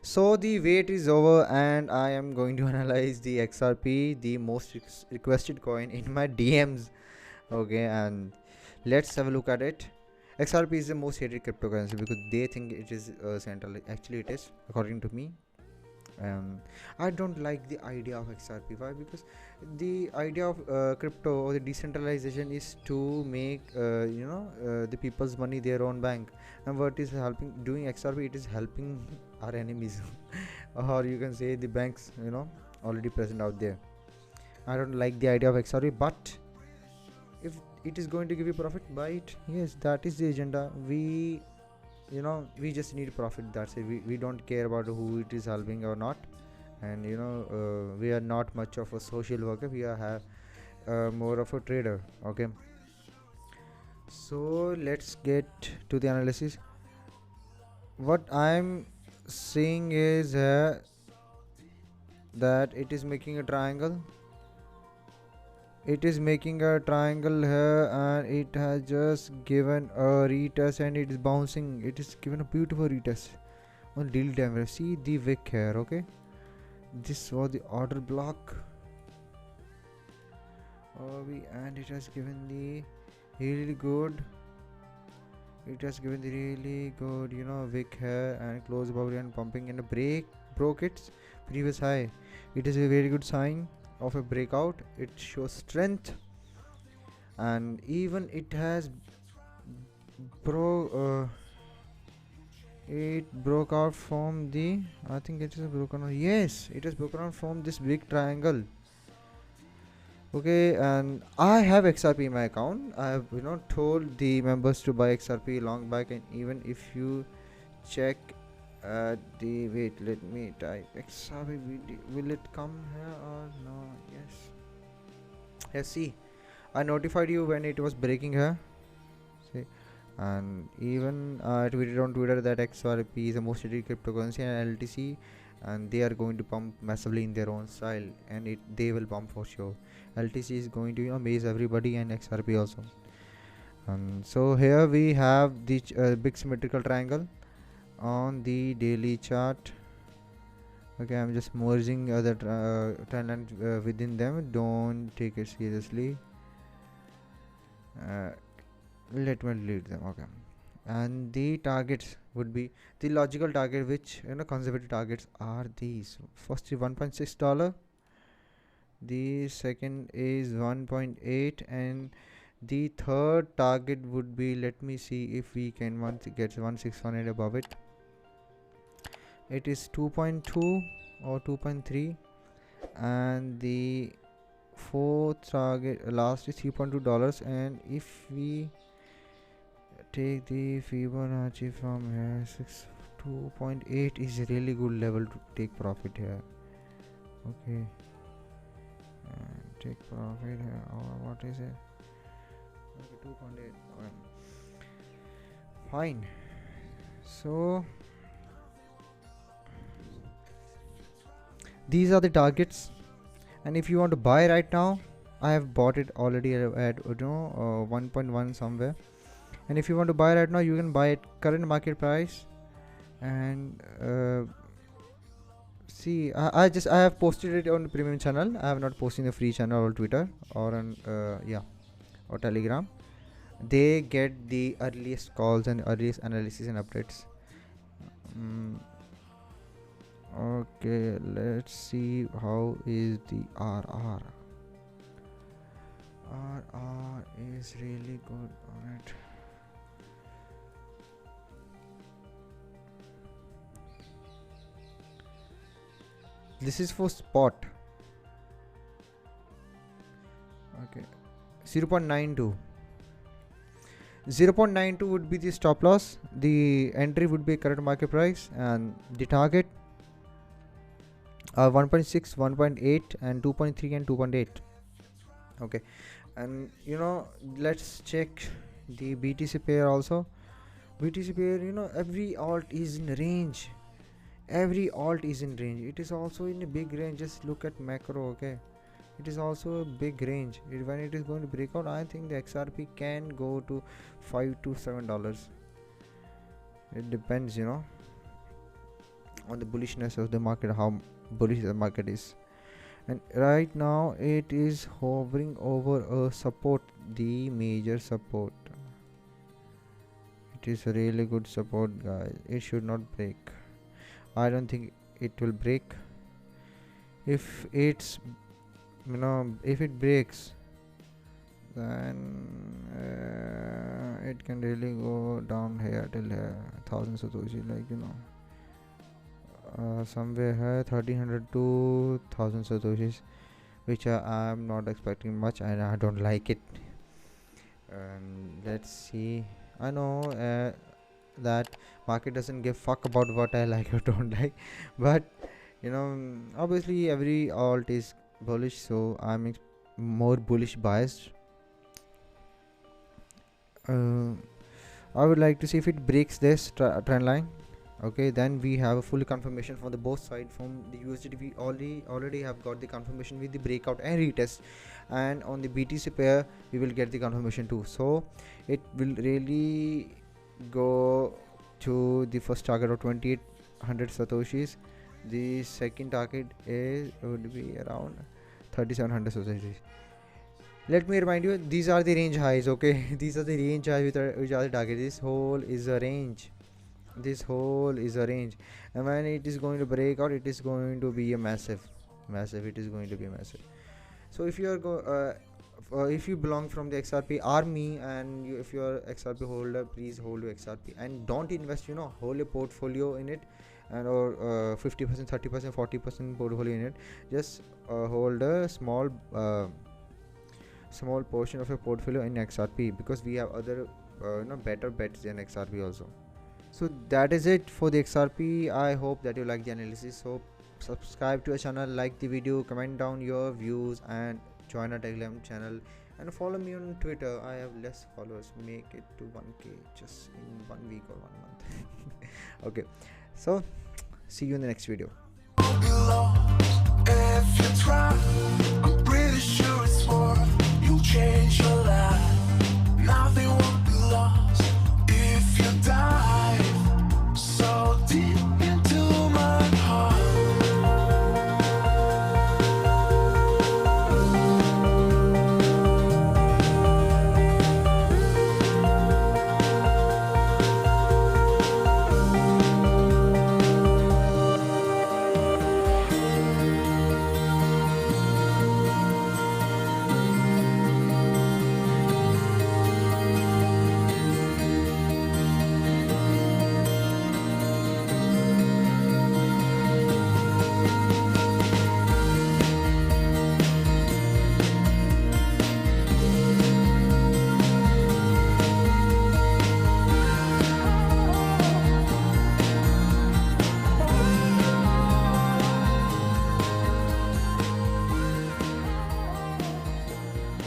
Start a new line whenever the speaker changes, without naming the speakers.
So the wait is over, and I am going to analyze the XRP, the most requested coin in my DMs. Okay, and let's have a look at it. XRP is the most hated cryptocurrency because they think it is central. Actually, it is, according to me. I don't like the idea of XRP. Why? Because the idea of crypto or the decentralization is to make the people's money their own bank. And what is helping doing XRP? It is helping our enemies, or you can say the banks. Already present out there. I don't like the idea of XRP, but if it is going to give you profit, buy it. Yes, that is the agenda. We just need profit. That's it. We don't care about who it is helping or not. And we are not much of a social worker. We are more of a trader. Okay, so let's get to the analysis. What I'm seeing is that it is making a triangle. It is making a triangle here, and it has just given a retest, and it is bouncing. It is given a beautiful retest on daily time frame. See the wick here. Okay, this was the order block. And it has given the really good. It has given the really good, wick here and close above and pumping and a break broke its previous high. It is a very good sign of a breakout. It shows strength, and even it has bro. It broke out from the. I think it is broken out. Yes, it has broken out from this big triangle. Okay, and I have XRP in my account. I have told the members to buy XRP long back, and even if you check the wait, let me type XRP. Will it come here or no? Yes. Yes, see, I notified you when it was breaking here. See, and even tweeted on Twitter that XRP is the most traded cryptocurrency and LTC, and they are going to pump massively in their own style, and they will pump for sure. LTC is going to amaze everybody, and XRP also. So here we have the big symmetrical triangle on the daily chart. Okay, I'm just merging other trend lines within them. Don't take it seriously. Let me delete them. Okay, and the targets would be the logical target, which conservative targets are these. First is $1.6. The second is 1.8, and the third target would be, let me see if we can get 1618 above it. It is 2.2 or 2.3, and the fourth target last is $3.2. And if we take the Fibonacci from here, 2.8 is a really good level to take profit here. Okay, and take profit here, or what is it? Okay, 2.8. Okay. Fine. So these are the targets, and if you want to buy right now, I have bought it already at 1.1 somewhere. And if you want to buy right now, you can buy at current market price. And see, I have posted it on the premium channel. I have not posted the free channel or Twitter or on or Telegram. They get the earliest calls and earliest analysis and updates. Okay, let's see how is the RR. RR is really good on it. This is for spot. Okay, 0.92. 0.92 would be the stop loss. The entry would be current market price, and the target 1.6, 1.8, and 2.3 and 2.8. Okay, and let's check the BTC pair also. BTC pair, every alt is in range. Every alt is in range. It is also in a big range. Just look at macro. Okay, it is also a big range. When it is going to break out, I think the XRP can go to $5 to $7. It depends, on the bullishness of the market, how bullish the market is. And right now it is hovering over a support, the major support. It is a really good support, guys. It should not break. I don't think it will break. If it's, if it breaks, then it can really go down here till here, 1000 satoshi, like somewhere here 1300 to 1000 satoshis, which I'm not expecting much and I don't like it. Let's see. I know that market doesn't give fuck about what I like or don't like, but obviously every alt is bullish, so I'm more bullish biased. I would like to see if it breaks this trend line. Okay, then we have a full confirmation from the both side. From the USDT we already have got the confirmation with the breakout and retest, and on the BTC pair we will get the confirmation too. So it will really go to the first target of 2800 satoshis. The second target would be around 3700 satoshis. Let me remind you, these are the range highs. Okay, these are the range highs which are the target. This whole is a range. This whole is a range, and when it is going to break out, it is going to be a massive. It is going to be massive. So if you are if you belong from the XRP army, and if you are XRP holder, please hold your XRP and don't invest. Hold a portfolio in it, and or 50%, 30%, 40% portfolio in it. Just hold a small portion of your portfolio in XRP, because we have other better bets than XRP also. So that is it for the XRP. I hope that you like the analysis. So subscribe to our channel, like the video, comment down your views, and join our Telegram channel, and follow me on Twitter. I have less followers. Make it to 1k just in 1 week or 1 month. Okay, so see you in the next video.
If you try, I'm pretty sure it's worth you change.